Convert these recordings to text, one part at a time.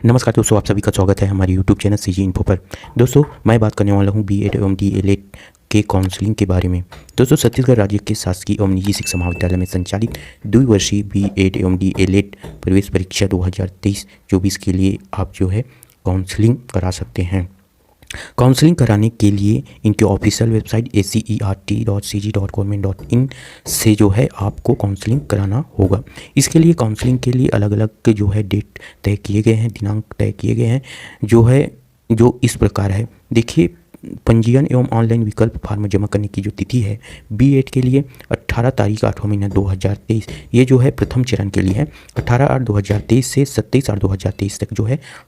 नमस्कार दोस्तों, आप सभी का स्वागत है हमारे यूट्यूब चैनल सीजी इन्फो पर। दोस्तों, मैं बात करने वाला हूं बीएड एवं डीएलएड के काउंसलिंग के बारे में। दोस्तों, छत्तीसगढ़ राज्य के शासकीय एवं निजी शिक्षा महाविद्यालय में संचालित द्विवर्षीय बीएड एवं डीएलएड प्रवेश परीक्षा 2023-24 के लिए आप काउंसलिंग करा सकते हैं। काउंसलिंग कराने के लिए इनके ऑफिशियल वेबसाइट acert.cg.government.in से आपको काउंसलिंग कराना होगा। इसके लिए काउंसलिंग के लिए अलग अलग डेट तय किए गए हैं, दिनांक तय किए गए हैं, जो इस प्रकार है। देखिए, पंजीयन एवं ऑनलाइन विकल्प फॉर्म जमा करने की जो तिथि है बीएड के लिए 18 तारीख 8वां महीना 2023, ये प्रथम चरण के लिए है। 18/8/2023 से 27/8/2023 तक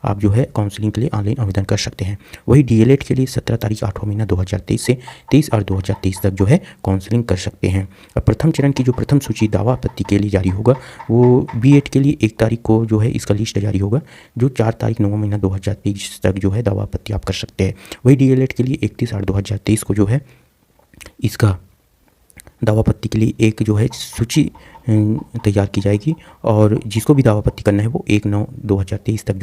आप काउंसलिंग के लिए ऑनलाइन आवेदन कर सकते हैं। वही डीएलएड के लिए 17 तारीख 8वां महीना 2023 से 23/8/2023 तक काउंसलिंग कर सकते हैं। और प्रथम चरण की जो प्रथम सूची दावा आपत्ति के लिए जारी होगा वो बीएड के लिए 1 तारीख को इसका लिस्ट जारी होगा, जो 4 तारीख 9वां महीना 2023 तक दावा आपत्ति आप कर सकते हैं। वही डीएलएड के लिए 31/8/2023 को इसका दावा आपत्ति के लिए एक सूची तैयार की जाएगी, और जिसको भी दावा आपत्ति करना है वो 1/9/2023 तक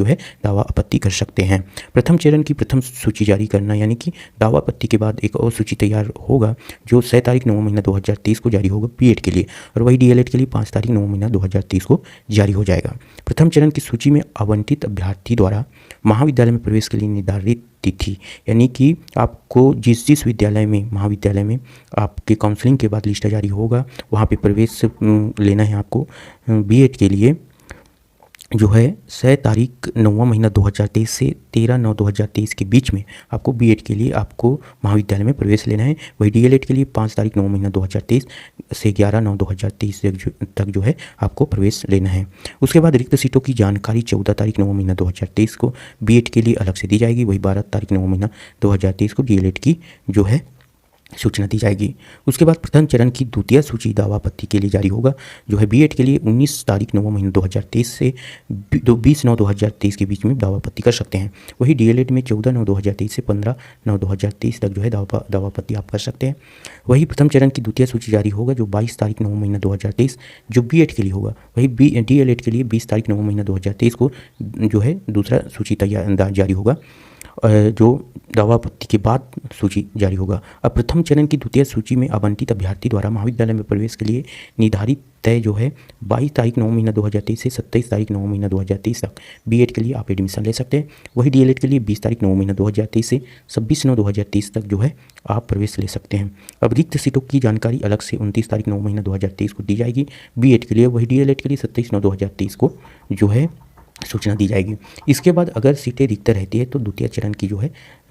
दावा आपत्ति कर सकते हैं। प्रथम चरण की प्रथम सूची जारी करना, यानी कि दावा आपत्ति के बाद एक और सूची तैयार होगा जो 6 तारीख 9वां महीना 2023 को जारी होगा बीएड के लिए, और वही डीएलएड के लिए 5 तारीख 9वां महीना 2023 को जारी हो जाएगा। प्रथम चरण की सूची में आवंटित अभ्यर्थी द्वारा महाविद्यालय में प्रवेश के लिए निर्धारित तिथि, यानी कि आपको जिस विद्यालय में महाविद्यालय में आपके काउंसलिंग के बाद लिस्ट जारी होगा वहाँ पे प्रवेश लेना है आपको। बीएड के लिए 6 तारीख 9वां महीना 2023 से 13/9/2023 के बीच में आपको बीएड के लिए आपको महाविद्यालय में प्रवेश लेना है। वही डीएलएड के लिए 5 तारीख 9वां महीना 2023 से 11/9/2023 तक आपको प्रवेश लेना है। उसके बाद रिक्त सीटों की जानकारी 14 तारीख 9वां महीना 2023 को बीएड के लिए अलग से दी जाएगी। वही 12 तारीख 9वां महीना 2023 को डीएलएड की सूचना दी जाएगी। उसके बाद प्रथम चरण की द्वितीय सूची दावा आपत्ति के लिए जारी होगा, बीएड के लिए 19 तारीख 9वां महीना 2023 से 20/9/2023 के बीच में दावा आपत्ति कर सकते हैं। वही डीएलएड में 14/9/2023 से 15/9/2023 तक दावा आपत्ति आप कर सकते हैं। वही प्रथम चरण की द्वितीय सूची जारी होगा जो 22 तारीख 9वां महीना 2023 जो बीएड के लिए होगा। वही डीएलएड के लिए 20 तारीख 9वां महीना 2023 को दूसरा सूची जारी होगा, जो दावा आपत्ति के बाद सूची जारी होगा। अब प्रथम चरण की द्वितीय सूची में आवंटित अभ्यर्थी द्वारा महाविद्यालय में प्रवेश के लिए निर्धारित तय 22 तारीख 9वां महीना 2023 से 27 तारीख 9वां महीना 2023 तक बीएड के लिए आप एडमिशन ले सकते हैं। वही डीएलएड के लिए 20 तारीख 9वां महीना 2023 से 26/9/2023 तक आप प्रवेश ले सकते हैं। अब रिक्त सीटों की जानकारी अलग से 29 तारीख 9वां महीना 2023 को दी जाएगी बीएड के लिए। वही डीएलएड के लिए 27/9/2023 को सूचना दी जाएगी। इसके बाद अगर सीटें रिक्त रहती है तो द्वितीय चरण की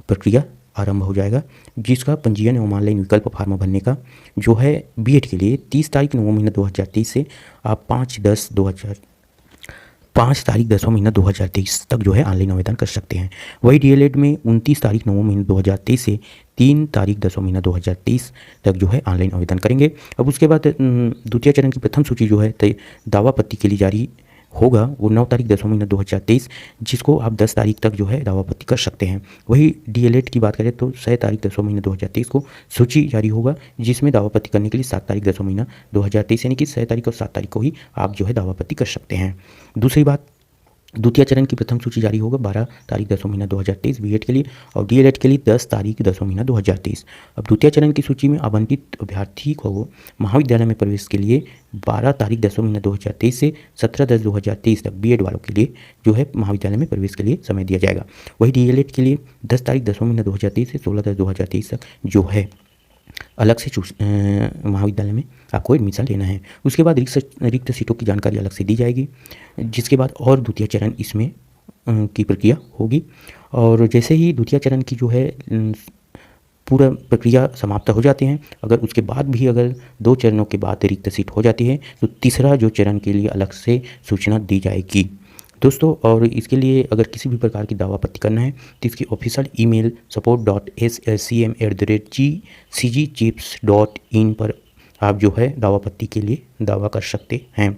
प्रक्रिया आरंभ हो जाएगा, जिसका पंजीयन एवं ऑनलाइन विकल्प फार्म भरने का बीएड के लिए 30 तारीख 9वां महीना 2023 से आप 5 तारीख 10वां महीना 2023 तक ऑनलाइन आवेदन कर सकते हैं। वही डीएलएड में 29 तारीख 9वां महीना 2023 से 3 तारीख 10वां महीना 2023 तक ऑनलाइन आवेदन करेंगे। अब उसके बाद द्वितीय चरण की प्रथम सूची दावा आपत्ति के लिए जारी होगा, वो 9 तारीख 10वां महीना 2023, जिसको आप 10 तारीख तक दावा आपत्ति कर सकते हैं। वही डीएलएड की बात करें तो 6 तारीख 10वां महीना 2023 को सूची जारी होगा, जिसमें दावा आपत्ति करने के लिए 7 तारीख 10वां महीना 2023 यानी कि 6 तारीख और 7 तारीख को ही आप दावा आपत्ति कर सकते हैं। दूसरी बात, द्वितीय चरण की प्रथम सूची जारी होगा 12 तारीख 10वां महीना 2023 बीएड के लिए, और डीएलएड के लिए 10 तारीख 10वां महीना 2023। अब द्वितीय चरण की सूची में आवंटित अभ्यर्थी को महाविद्यालय में प्रवेश के लिए 12 तारीख 10वां महीना 2023 से 17/10/2023 तक बीएड वालों के लिए महाविद्यालय में प्रवेश के लिए समय दिया जाएगा। वही डीएलएड के लिए 10 तारीख 10वां महीना 2023 से 16/10/2023 तक अलग से महाविद्यालय में आपको एडमिशन लेना है। उसके बाद रिक्त सीटों की जानकारी अलग से दी जाएगी, जिसके बाद और द्वितीय चरण इसमें की प्रक्रिया होगी। और जैसे ही द्वितीय चरण की पूरा प्रक्रिया समाप्त हो जाते हैं, अगर उसके बाद भी अगर 2 चरणों के बाद रिक्त सीट हो जाती है तो तीसरा चरण के लिए अलग से सूचना दी जाएगी दोस्तों। और इसके लिए अगर किसी भी प्रकार की दावा आपत्ति करना है तो इसकी ऑफिशियल ईमेल support.scm@cgchips.in पर आप दावा आपत्ति के लिए दावा कर सकते हैं।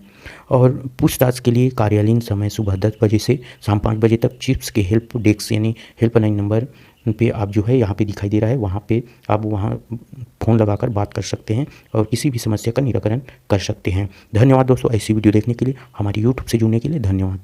और पूछताछ के लिए कार्यालयीन समय सुबह 10 बजे से शाम 5 बजे तक चिप्स के हेल्प डेस्क यानी हेल्पलाइन नंबर पे आप यहाँ पे दिखाई दे रहा है, वहाँ पे आप फ़ोन लगाकर बात कर सकते हैं और किसी भी समस्या का निराकरण कर सकते हैं। धन्यवाद दोस्तों, ऐसी वीडियो देखने के लिए, हमारी यूट्यूब से जुड़ने के लिए धन्यवाद।